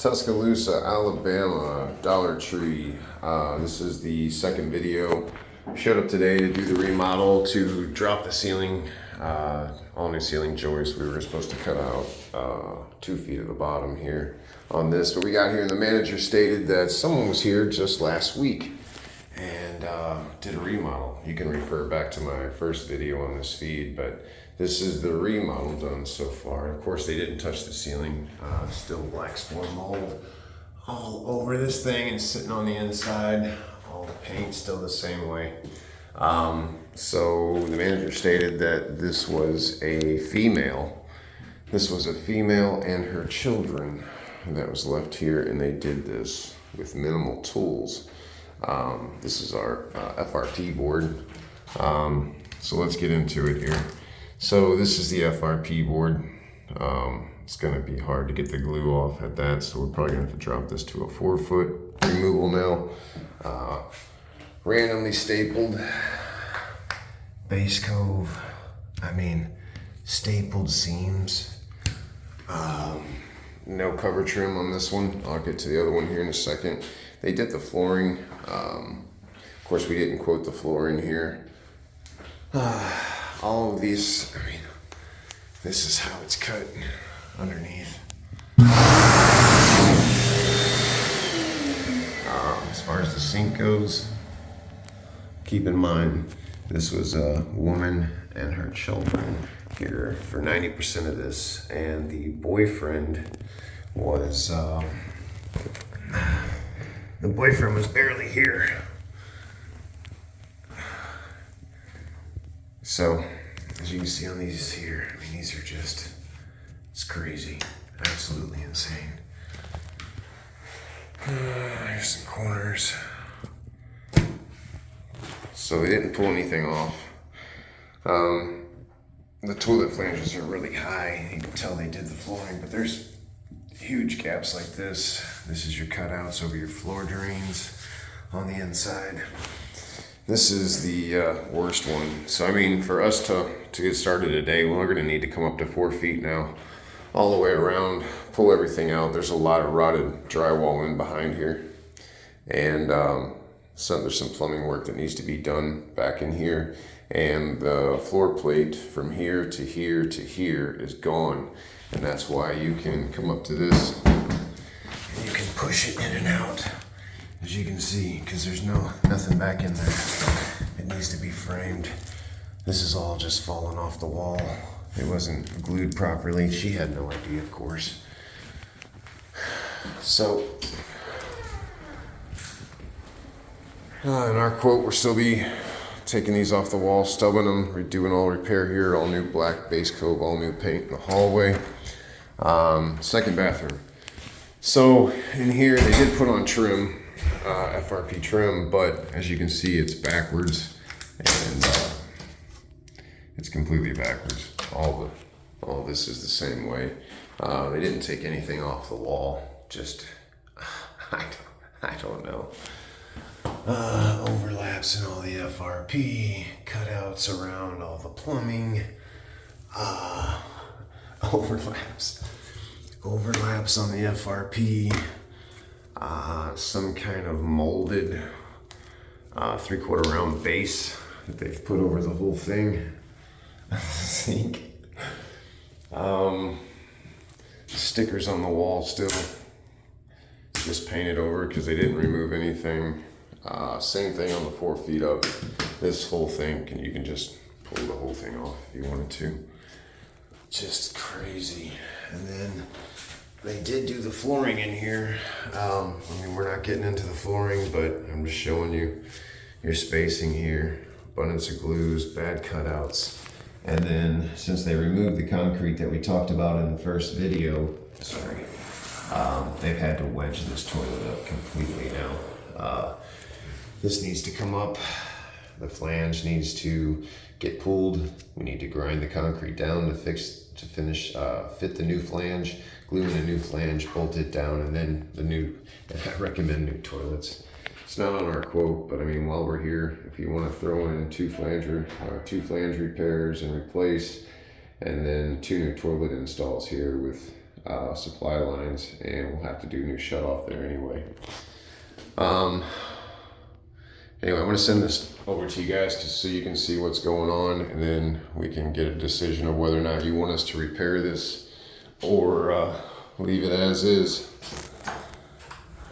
Tuscaloosa, Alabama, Dollar Tree. This is the second video. Showed up today to do the remodel, to drop the ceiling, all new ceiling joists. We were supposed to cut out 2 feet at the bottom here on this, but we got here and the manager stated that someone was here just last week and did a remodel. You can refer back to my first video on this feed, but this is the remodel done so far. Of course, they didn't touch the ceiling. Still black spore mold all over this thing and sitting on the inside. All the paint still the same way. So the manager stated that this was a female. This was a female and her children that was left here, and they did this with minimal tools. This is our FRP board. So let's get into it here. So this is the FRP board. It's gonna be hard to get the glue off at that, so we're probably gonna have to drop this to a 4-foot removal now. Randomly stapled base cove. Stapled seams. No cover trim on this one. I'll get to the other one here in a second. They did the flooring. Of course, we didn't quote the flooring here. All of these, this is how it's cut underneath. As far as the sink goes, keep in mind, this was a woman and her children here for 90% of this, and the boyfriend was, barely here. So, as you can see on these here, these are just, it's crazy, absolutely insane. Here's some corners. So they didn't pull anything off. The toilet flanges are really high. You can tell they did the flooring, but there's huge gaps like this. This is your cutouts over your floor drains on the inside. This is the worst one. So for us to get started today, we're gonna need to come up to 4 feet now, all the way around, pull everything out. There's a lot of rotted drywall in behind here. And there's some plumbing work that needs to be done back in here. And the floor plate from here to here to here is gone. And that's why you can come up to this and you can push it in and out, as you can see, because there's nothing back in there. It needs to be framed. This is all just falling off the wall. It wasn't glued properly. She had no idea, of course. So, in our quote, we'll still be taking these off the wall, stubbing them, redoing all repair here, all new black base coat, all new paint in the hallway. Second bathroom. So in here they did put on trim, FRP trim, but as you can see it's backwards, and it's completely backwards. All this is the same way. They didn't take anything off the wall. Just I don't know. Overlaps in all the FRP, cutouts around all the plumbing, overlaps on the FRP, some kind of molded 3/4 round base that they've put over the whole thing. Sink. Stickers on the wall still, just painted over because they didn't remove anything. Same thing on the 4 feet up. This whole thing, you can just pull the whole thing off if you wanted to. Just crazy. And then they did do the flooring in here. We're not getting into the flooring, but I'm just showing you your spacing here. Abundance of glues, bad cutouts. And then since they removed the concrete that we talked about in the first video, they've had to wedge this toilet up completely now. This needs to come up. The flange needs to get pulled. We need to grind the concrete down to fit the new flange, glue in a new flange, bolt it down, and then I recommend new toilets. It's not on our quote, but while we're here, if you want to throw in two flange repairs and replace, and then 2 new toilet installs here with supply lines, and we'll have to do new shut off there anyway. Anyway, I'm going to send this over to you guys just so you can see what's going on, and then we can get a decision of whether or not you want us to repair this or leave it as is.